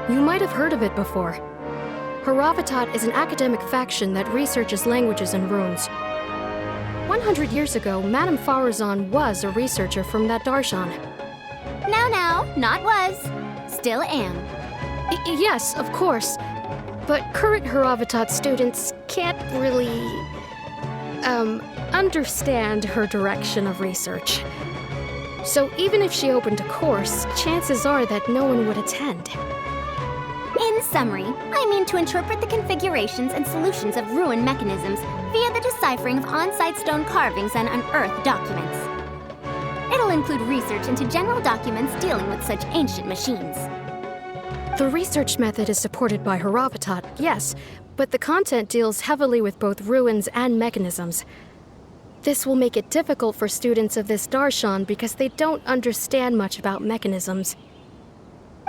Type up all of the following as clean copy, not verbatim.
You might have heard of it before. Haravatat is an academic faction that researches languages and runes. 100 years ago, Madame Farazan was a researcher from that darshan. No, not was. Still am. Yes, of course. But current Haravatat students can't really, understand her direction of research. So even if she opened a course, chances are that no one would attend. In summary, I mean to interpret the configurations and solutions of ruined mechanisms via the deciphering of on-site stone carvings and unearthed documents. It'll include research into general documents dealing with such ancient machines. The research method is supported by Haravatat, yes, but the content deals heavily with both ruins and mechanisms. This will make it difficult for students of this darshan because they don't understand much about mechanisms.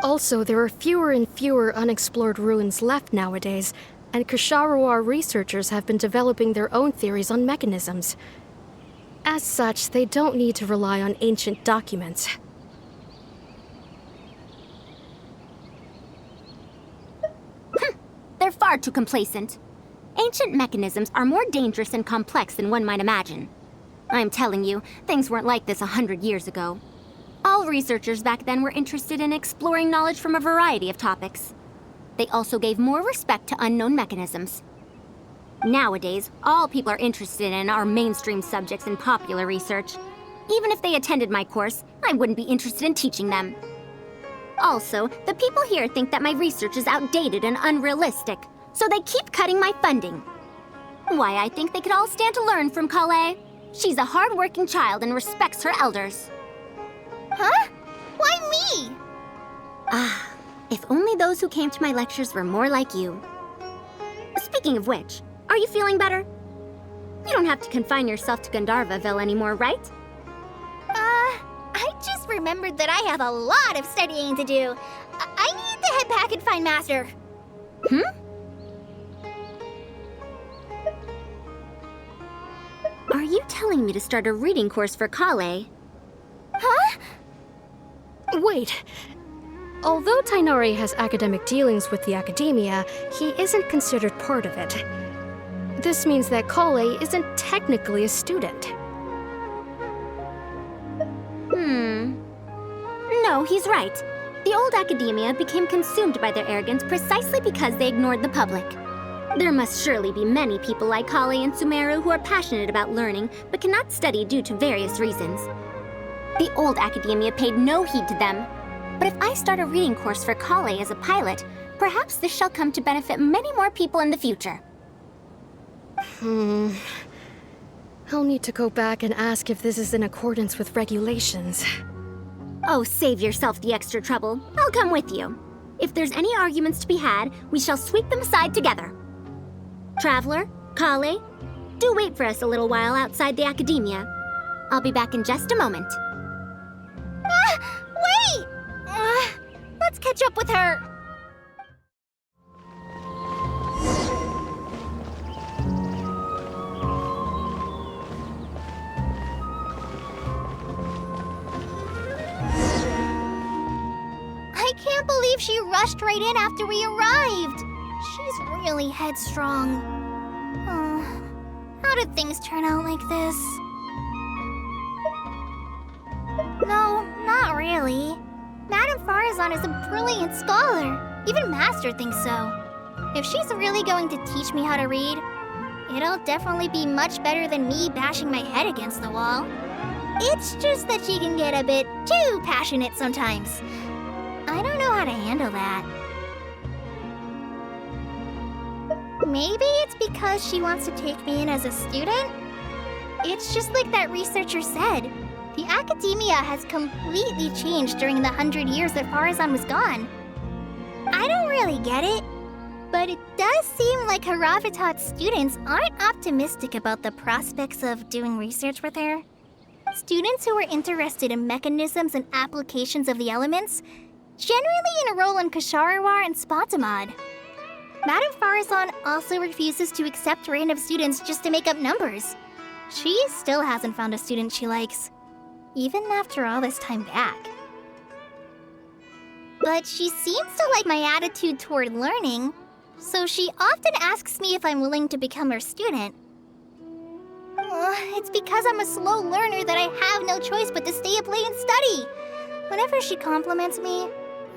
Also, there are fewer and fewer unexplored ruins left nowadays, and Ksharawar researchers have been developing their own theories on mechanisms. As such, they don't need to rely on ancient documents. They're far too complacent. Ancient mechanisms are more dangerous and complex than one might imagine. I'm telling you, things weren't like this 100 years ago. All researchers back then were interested in exploring knowledge from a variety of topics. They also gave more respect to unknown mechanisms. Nowadays, all people are interested in are mainstream subjects in popular research. Even if they attended my course, I wouldn't be interested in teaching them. Also, the people here think that my research is outdated and unrealistic, so they keep cutting my funding. Why, I think they could all stand to learn from Kale. She's a hard-working child and respects her elders. Huh? Why me? If only those who came to my lectures were more like you. Speaking of which, are you feeling better? You don't have to confine yourself to Gandharvaville anymore, right? I just remembered that I have a lot of studying to do. I need to head back and find Master. Are you telling me to start a reading course for Kale? Huh? Wait. Although Tainari has academic dealings with the academia, he isn't considered part of it. This means that Kale isn't technically a student. No, he's right. The old academia became consumed by their arrogance precisely because they ignored the public. There must surely be many people like Kale and Sumeru who are passionate about learning but cannot study due to various reasons. The old academia paid no heed to them. But if I start a reading course for Kale as a pilot, perhaps this shall come to benefit many more people in the future. I'll need to go back and ask if this is in accordance with regulations. Oh, save yourself the extra trouble. I'll come with you. If there's any arguments to be had, we shall sweep them aside together. Traveler, Kale, do wait for us a little while outside the academia. I'll be back in just a moment. Wait! Let's catch up with her. I can't believe she rushed right in after we arrived. She's really headstrong. How did things turn out like this? No, not really. Madame Farazan is a brilliant scholar. Even Master thinks so. If she's really going to teach me how to read, it'll definitely be much better than me bashing my head against the wall. It's just that she can get a bit too passionate sometimes. I don't know how to handle that. Maybe it's because she wants to take me in as a student? It's just like that researcher said. The academia has completely changed during the 100 years that Farazan was gone. I don't really get it, but it does seem like Haravatat's students aren't optimistic about the prospects of doing research with her. Students who are interested in mechanisms and applications of the elements generally enroll in Ksharawar and Spotamod. Madame Farazan also refuses to accept random students just to make up numbers. She still hasn't found a student she likes, even after all this time back. But she seems to like my attitude toward learning, so she often asks me if I'm willing to become her student. It's because I'm a slow learner that I have no choice but to stay up late and study. Whenever she compliments me,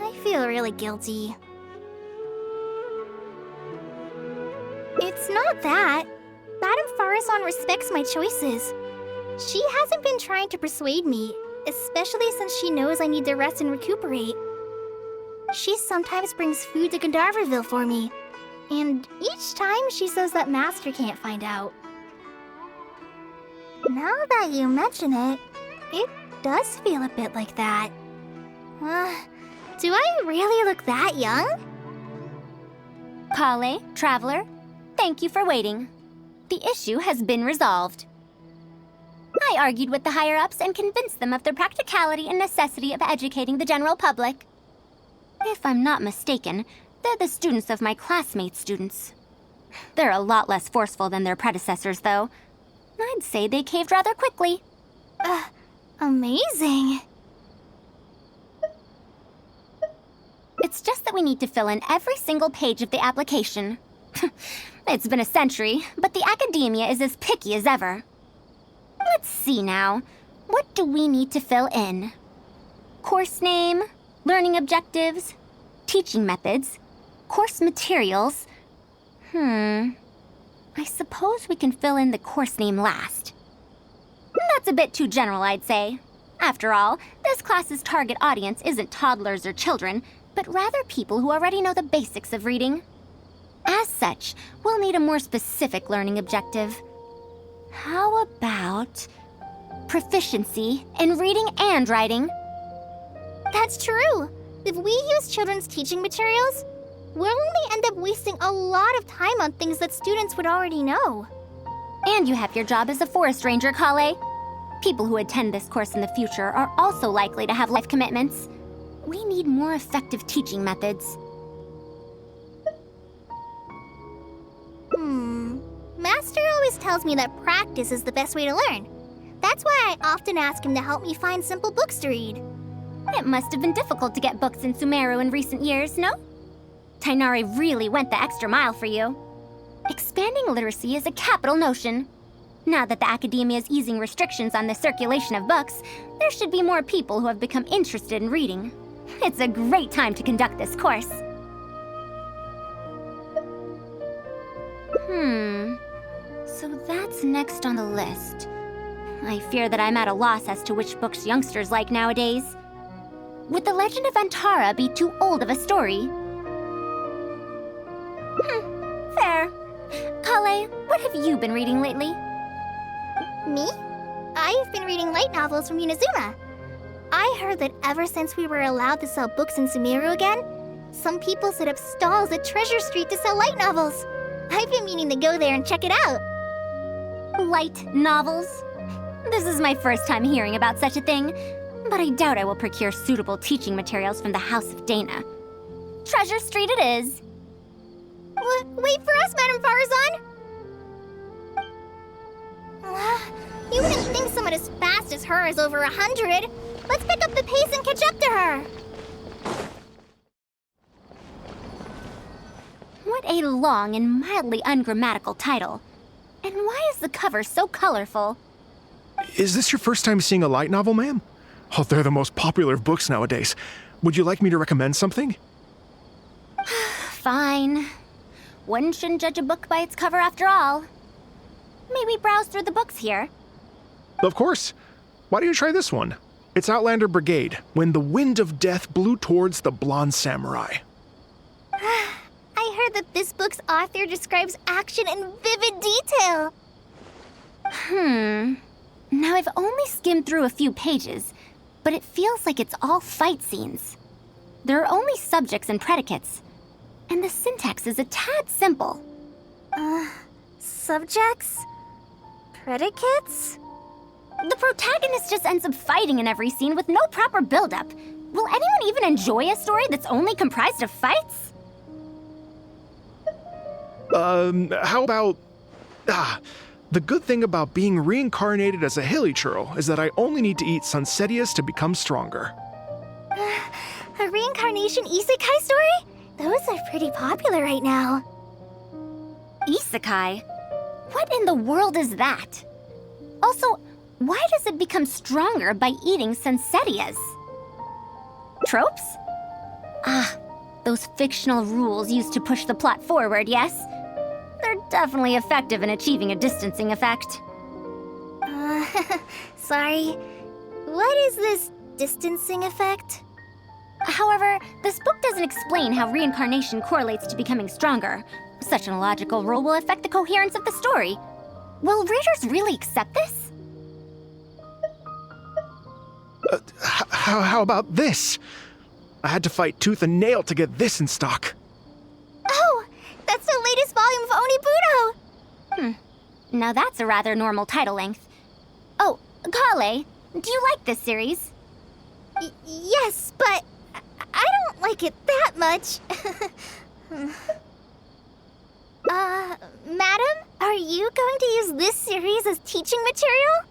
I feel really guilty. It's not that. Madame Farazan respects my choices. She hasn't been trying to persuade me, especially since she knows I need to rest and recuperate. She sometimes brings food to Gandharvaville for me, and each time she says that Master can't find out. Now that you mention it, it does feel a bit like that. Do I really look that young? Kale, Traveler, thank you for waiting. The issue has been resolved. I argued with the higher-ups and convinced them of the practicality and necessity of educating the general public. If I'm not mistaken, they're the students of my classmates' students. They're a lot less forceful than their predecessors, though. I'd say they caved rather quickly. Amazing. It's just that we need to fill in every single page of the application. It's been a century, but the academia is as picky as ever. Let's see now. What do we need to fill in? Course name, learning objectives, teaching methods, course materials. I suppose we can fill in the course name last. That's a bit too general, I'd say. After all, this class's target audience isn't toddlers or children, but rather people who already know the basics of reading. As such, we'll need a more specific learning objective. How about proficiency in reading and writing? That's true. If we use children's teaching materials, we'll only end up wasting a lot of time on things that students would already know. And you have your job as a forest ranger, Kale. People who attend this course in the future are also likely to have life commitments. We need more effective teaching methods. Master always tells me that practice is the best way to learn. That's why I often ask him to help me find simple books to read. It must have been difficult to get books in Sumeru in recent years, no? Tainari really went the extra mile for you. Expanding literacy is a capital notion. Now that the academia is easing restrictions on the circulation of books, there should be more people who have become interested in reading. It's a great time to conduct this course. So that's next on the list. I fear that I'm at a loss as to which books youngsters like nowadays. Would The Legend of Antara be too old of a story? Fair. Kale, what have you been reading lately? Me? I've been reading light novels from Inazuma. I heard that ever since we were allowed to sell books in Sumeru again, some people set up stalls at Treasure Street to sell light novels. I've been meaning to go there and check it out. Light novels? This is my first time hearing about such a thing, but I doubt I will procure suitable teaching materials from the House of Dana. Treasure Street it is. Wait for us, Madame Farazan! You wouldn't think someone as fast as her is over 100. Let's pick up the pace and catch up to her. What a long and mildly ungrammatical title. And why is the cover so colorful? Is this your first time seeing a light novel, ma'am? Oh, they're the most popular of books nowadays. Would you like me to recommend something? Fine. One shouldn't judge a book by its cover after all. Maybe browse through the books here. Of course. Why don't you try this one? It's Outlander Brigade, When the Wind of Death Blew Towards the Blonde Samurai. I heard that this book's author describes action in vivid detail. Now I've only skimmed through a few pages, but it feels like it's all fight scenes. There are only subjects and predicates, and the syntax is a tad simple. Subjects? Predicates? The protagonist just ends up fighting in every scene with no proper build-up. Will anyone even enjoy a story that's only comprised of fights? How about... the good thing about being reincarnated as a hilly churl is that I only need to eat Sunsetius to become stronger. A reincarnation isekai story? Those are pretty popular right now. Isekai? What in the world is that? Also, why does it become stronger by eating Sensetias? Tropes? Ah, those fictional rules used to push the plot forward, yes? They're definitely effective in achieving a distancing effect. Sorry. What is this distancing effect? However, this book doesn't explain how reincarnation correlates to becoming stronger. Such an illogical rule will affect the coherence of the story. Will readers really accept this? How about this? I had to fight tooth and nail to get this in stock. Oh, that's the latest volume of Onibudo! Now that's a rather normal title length. Oh, Kale, do you like this series? Yes, but I don't like it that much. Madam, are you going to use this series as teaching material?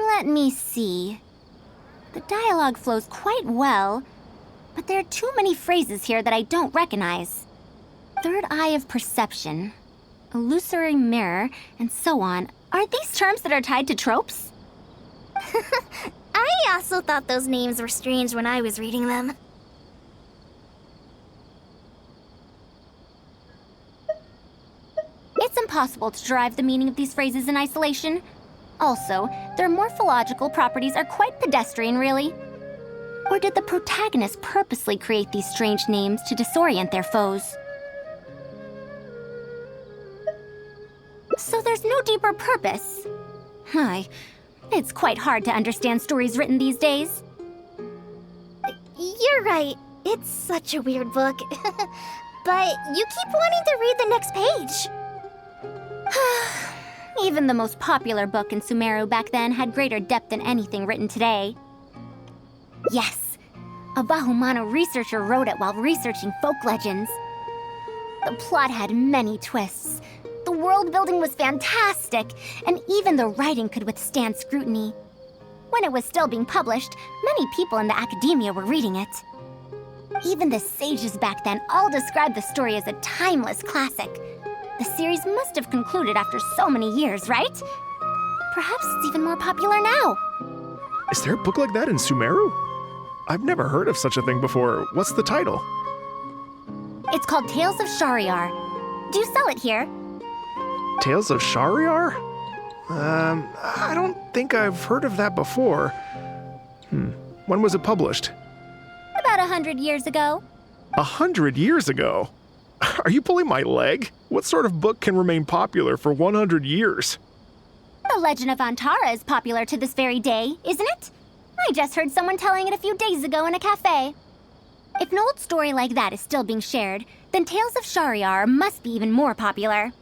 Let me see. The dialogue flows quite well, but there are too many phrases here that I don't recognize. Third eye of perception, illusory mirror, and so on. Are these terms that are tied to tropes? I also thought those names were strange when I was reading them. It's impossible to derive the meaning of these phrases in isolation. Also, their morphological properties are quite pedestrian, really. Or did the protagonist purposely create these strange names to disorient their foes? So there's no deeper purpose. It's quite hard to understand stories written these days. You're right. It's such a weird book. But you keep wanting to read the next page. Even the most popular book in Sumeru back then had greater depth than anything written today. Yes, a Bahumano researcher wrote it while researching folk legends. The plot had many twists. The world building was fantastic, and even the writing could withstand scrutiny. When it was still being published, many people in the academia were reading it. Even the sages back then all described the story as a timeless classic. The series must have concluded after so many years, right? Perhaps it's even more popular now. Is there a book like that in Sumeru? I've never heard of such a thing before. What's the title? It's called Tales of Shariar. Do you sell it here? Tales of Shariar? I don't think I've heard of that before. When was it published? About 100 years ago. 100 years ago? Are you pulling my leg? What sort of book can remain popular for 100 years? The Legend of Antara is popular to this very day, isn't it? I just heard someone telling it a few days ago in a cafe. If an old story like that is still being shared, then Tales of Shariar must be even more popular.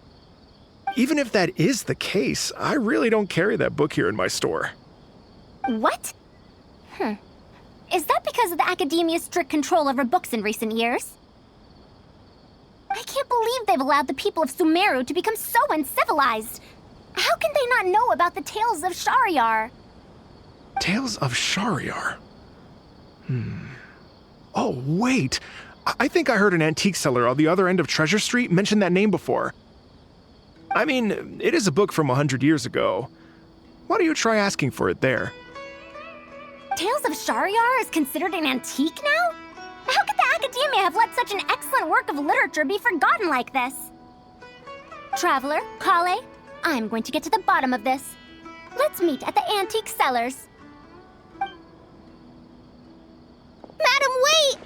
Even if that is the case, I really don't carry that book here in my store. What? Is that because of the academia's strict control over books in recent years? I can't believe they've allowed the people of Sumeru to become so uncivilized. How can they not know about the Tales of Shariar? Tales of Shariar? Oh, wait! I think I heard an antique seller on the other end of Treasure Street mention that name before. I mean, it is a book from 100 years ago. Why don't you try asking for it there? Tales of Shariar is considered an antique now? How could the academia have let such an excellent work of literature be forgotten like this? Traveler, Kale, I'm going to get to the bottom of this. Let's meet at the antique sellers. Madam, wait!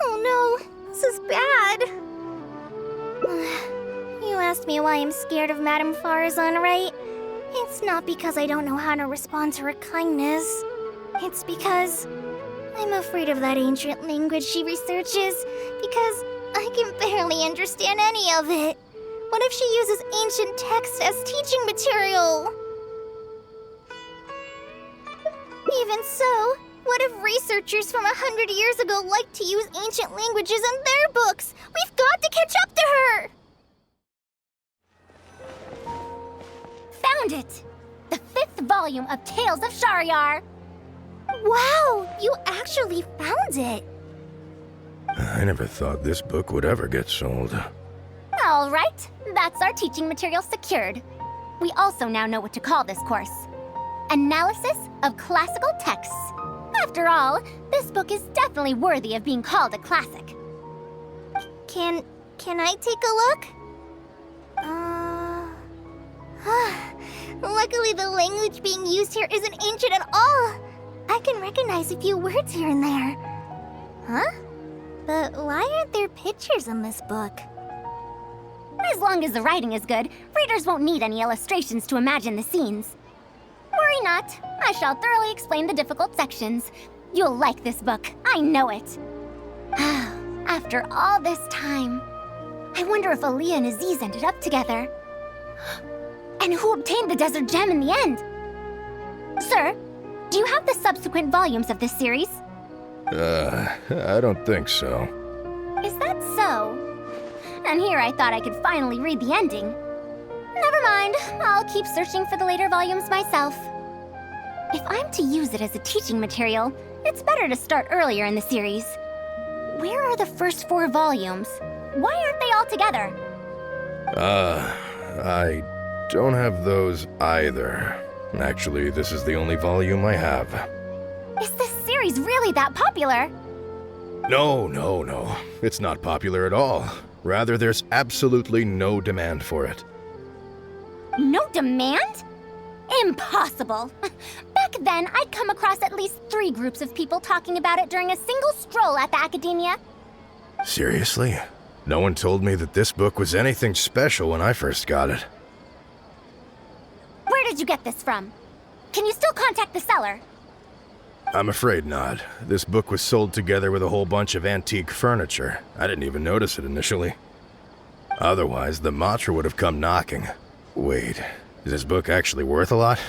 Oh no, this is bad. You asked me why I'm scared of Madame Farazan, right? It's not because I don't know how to respond to her kindness. It's because I'm afraid of that ancient language she researches, because I can barely understand any of it. What if she uses ancient text as teaching material? Even so, what if researchers from 100 years ago like to use ancient languages in their books? We've got to catch up to her! Found it! The 5th volume of Tales of Shariar! Wow, you actually found it. I never thought this book would ever get sold. All right, that's our teaching material secured. We also now know what to call this course. Analysis of Classical Texts. After all, this book is definitely worthy of being called a classic. Can I take a look? Luckily, the language being used here isn't ancient at all. I can recognize a few words here and there. Huh? But why aren't there pictures in this book? As long as the writing is good, readers won't need any illustrations to imagine the scenes. Worry not, I shall thoroughly explain the difficult sections. You'll like this book, I know it. After all this time, I wonder if Aaliyah and Aziz ended up together. And who obtained the desert gem in the end? Sir, do you have the subsequent volumes of this series? I don't think so. Is that so? And here I thought I could finally read the ending. Never mind, I'll keep searching for the later volumes myself. If I'm to use it as a teaching material, it's better to start earlier in the series. Where are the first 4 volumes? Why aren't they all together? I don't have those either. Actually, this is the only volume I have. Is this series really that popular? No. It's not popular at all. Rather, there's absolutely no demand for it. No demand? Impossible! Back then, I'd come across at least 3 groups of people talking about it during a single stroll at the Academia. Seriously? No one told me that this book was anything special when I first got it. Where did you get this from? Can you still contact the seller? I'm afraid not. This book was sold together with a whole bunch of antique furniture. I didn't even notice it initially. Otherwise, the Matra would have come knocking. Wait, is this book actually worth a lot?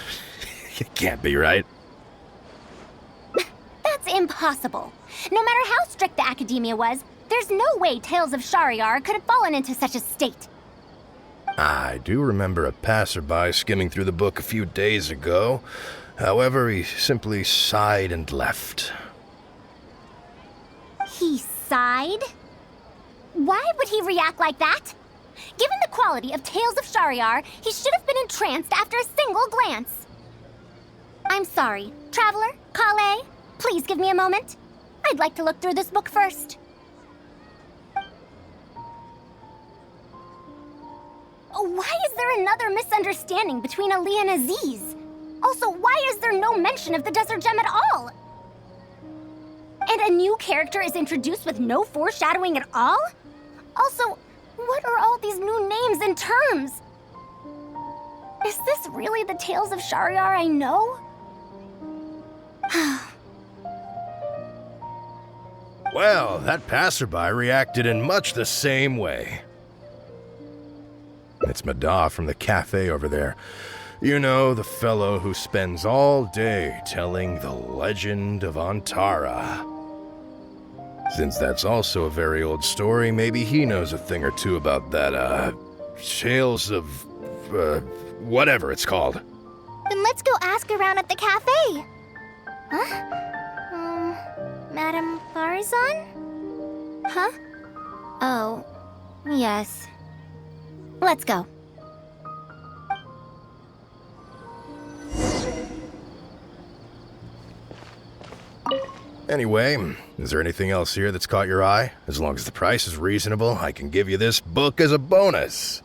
It can't be, right? That's impossible. No matter how strict the Academia was, there's no way Tales of Shahryar could have fallen into such a state. I do remember a passerby skimming through the book a few days ago. However, he simply sighed and left. He sighed? Why would he react like that? Given the quality of Tales of Shahryar, he should have been entranced after a single glance. I'm sorry. Traveler, Kale, please give me a moment. I'd like to look through this book first. Why is there another misunderstanding between Ali and Aziz? Also, why is there no mention of the desert gem at all? And a new character is introduced with no foreshadowing at all? Also, what are all these new names and terms? Is this really the Tales of Shahryar I know? Well, that passerby reacted in much the same way. It's Mada from the cafe over there. You know, the fellow who spends all day telling the legend of Antara. Since that's also a very old story, maybe he knows a thing or two about that, Tales of, whatever it's called. Then let's go ask around at the cafe. Huh? Madame Farazan? Huh? Oh, yes. Let's go. Anyway, is there anything else here that's caught your eye? As long as the price is reasonable, I can give you this book as a bonus.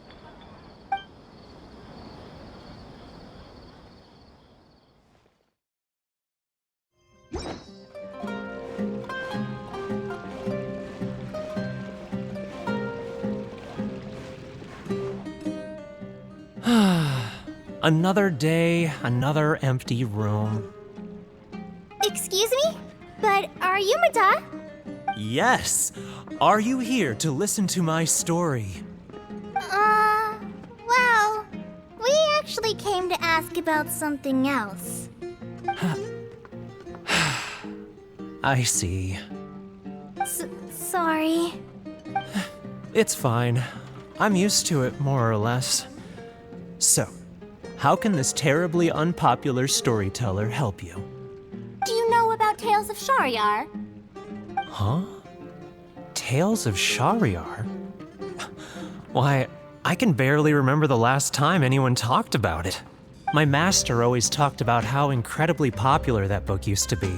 Another day, another empty room. Excuse me? But are you Mada? Yes! Are you here to listen to my story? Well, we actually came to ask about something else. I see. Sorry. It's fine. I'm used to it, more or less. So, how can this terribly unpopular storyteller help you? Do you know about Tales of Shahryar? Huh? Tales of Shahryar? Why, I can barely remember the last time anyone talked about it. My master always talked about how incredibly popular that book used to be.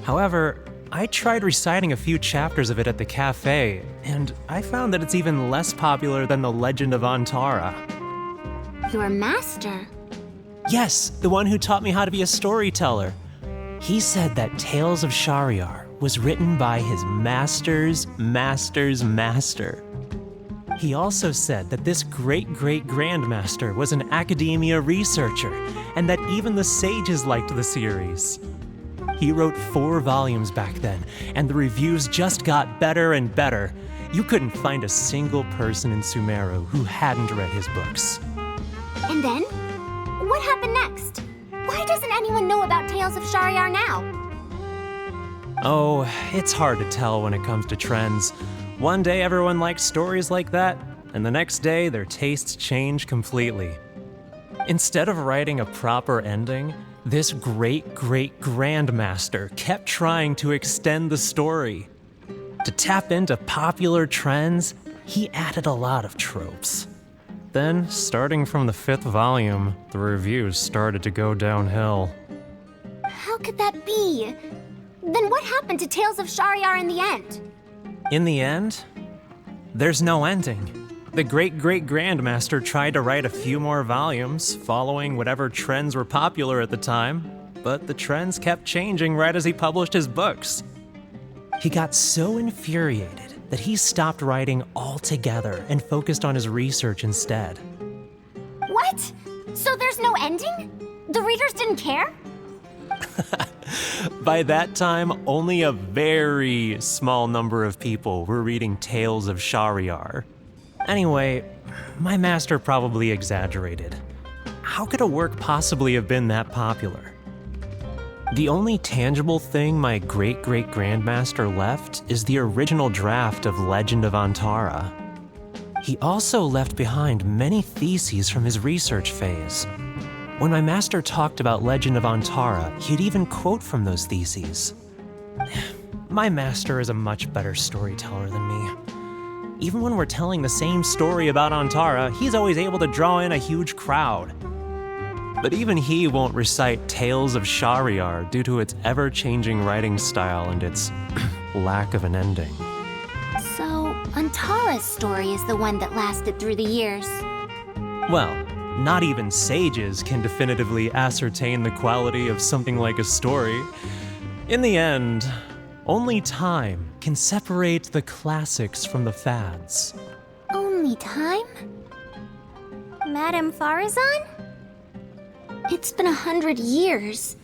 However, I tried reciting a few chapters of it at the cafe, and I found that it's even less popular than The Legend of Antara. Your master? Yes, the one who taught me how to be a storyteller. He said that Tales of Shahryar was written by his master's master's master. He also said that this great-great-grandmaster was an academia researcher, and that even the sages liked the series. He wrote 4 volumes back then, and the reviews just got better and better. You couldn't find a single person in Sumeru who hadn't read his books. And then? What happened next? Why doesn't anyone know about Tales of Shahryar now? Oh, it's hard to tell when it comes to trends. One day everyone likes stories like that, and the next day their tastes change completely. Instead of writing a proper ending, this great-great-grandmaster kept trying to extend the story. To tap into popular trends, he added a lot of tropes. Then, starting from the 5th volume, the reviews started to go downhill. How could that be? Then what happened to Tales of Shahryar in the end? In the end, there's no ending. The great-great-grandmaster tried to write a few more volumes, following whatever trends were popular at the time, but the trends kept changing right as he published his books. He got so infuriated that he stopped writing altogether and focused on his research instead. What? So there's no ending? The readers didn't care? By that time, only a very small number of people were reading Tales of Shahryar. Anyway, my master probably exaggerated. How could a work possibly have been that popular? The only tangible thing my great-great-grandmaster left is the original draft of Legend of Antara. He also left behind many theses from his research phase. When my master talked about Legend of Antara, he'd even quote from those theses. My master is a much better storyteller than me. Even when we're telling the same story about Antara, he's always able to draw in a huge crowd. But even he won't recite Tales of Shahryar due to its ever-changing writing style and its lack of an ending. So, Antara's story is the one that lasted through the years. Well, not even sages can definitively ascertain the quality of something like a story. In the end, only time can separate the classics from the fads. Only time? Madame Farazan? It's been 100 years.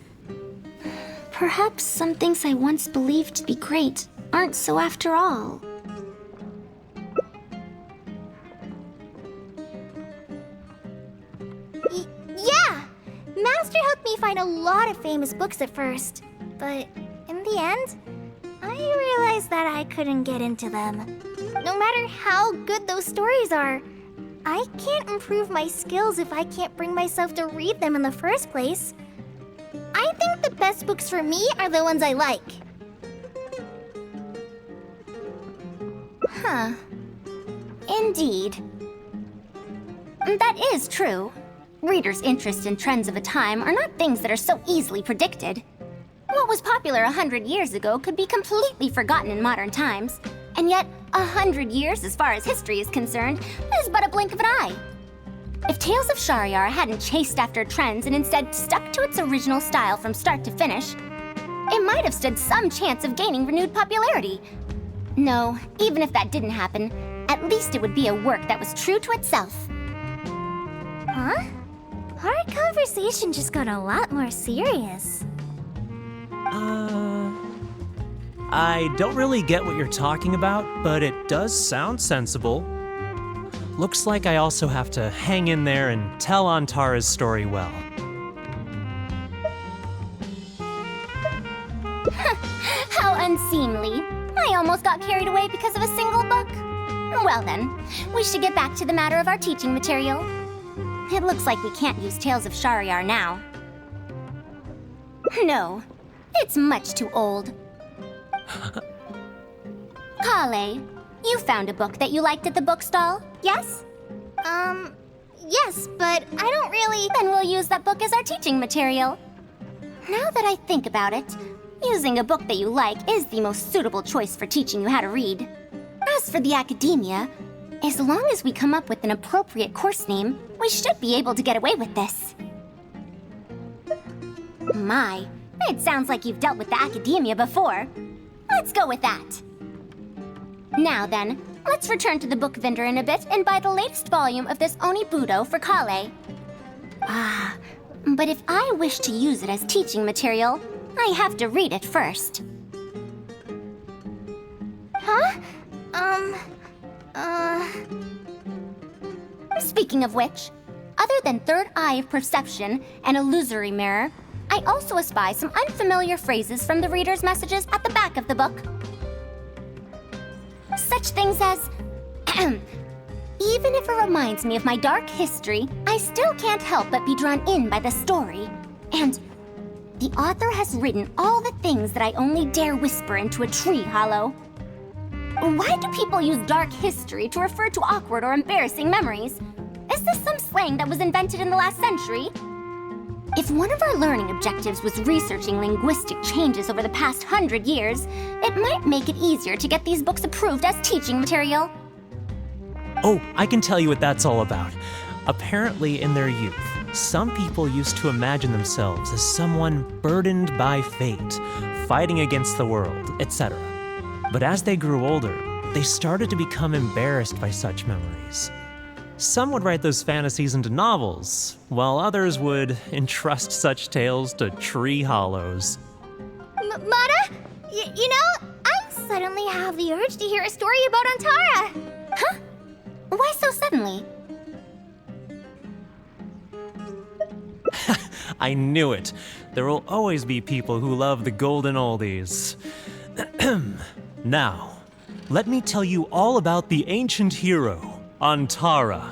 Perhaps some things I once believed to be great aren't so after all. Yeah! Master helped me find a lot of famous books at first. But in the end, I realized that I couldn't get into them. No matter how good those stories are, I can't improve my skills if I can't bring myself to read them in the first place. I think the best books for me are the ones I like. Huh. Indeed. That is true. Readers' interest in trends of a time are not things that are so easily predicted. What was popular 100 years ago could be completely forgotten in modern times. And yet, 100 years, as far as history is concerned, is but a blink of an eye. If Tales of Shahryar hadn't chased after trends and instead stuck to its original style from start to finish, it might have stood some chance of gaining renewed popularity. No, even if that didn't happen, at least it would be a work that was true to itself. Huh? Our conversation just got a lot more serious. I don't really get what you're talking about, but it does sound sensible. Looks like I also have to hang in there and tell Antara's story well. How unseemly. I almost got carried away because of a single book. Well then, we should get back to the matter of our teaching material. It looks like we can't use Tales of Shahryar now. No, it's much too old. Kale, you found a book that you liked at the bookstall, yes? Yes, but I don't really... Then we'll use that book as our teaching material. Now that I think about it, using a book that you like is the most suitable choice for teaching you how to read. As for the academia, as long as we come up with an appropriate course name, we should be able to get away with this. My, it sounds like you've dealt with the academia before. Let's go with that. Now then, let's return to the book vendor in a bit and buy the latest volume of this Onibudo for Kale. But if I wish to use it as teaching material, I have to read it first. Huh? Speaking of which, other than third eye of perception and illusory mirror, I also espy some unfamiliar phrases from the reader's messages at the back of the book. Such things as, even if it reminds me of my dark history, I still can't help but be drawn in by the story. And the author has written all the things that I only dare whisper into a tree hollow. Why do people use dark history to refer to awkward or embarrassing memories? Is this some slang that was invented in the last century? If one of our learning objectives was researching linguistic changes over the past 100 years, it might make it easier to get these books approved as teaching material. Oh, I can tell you what that's all about. Apparently, in their youth, some people used to imagine themselves as someone burdened by fate, fighting against the world, etc. But as they grew older, they started to become embarrassed by such memories. Some would write those fantasies into novels, while others would entrust such tales to tree hollows. Mata? You know, I suddenly have the urge to hear a story about Antara. Huh? Why so suddenly? I knew it. There will always be people who love the golden oldies. Now, let me tell you all about the ancient hero, Antara.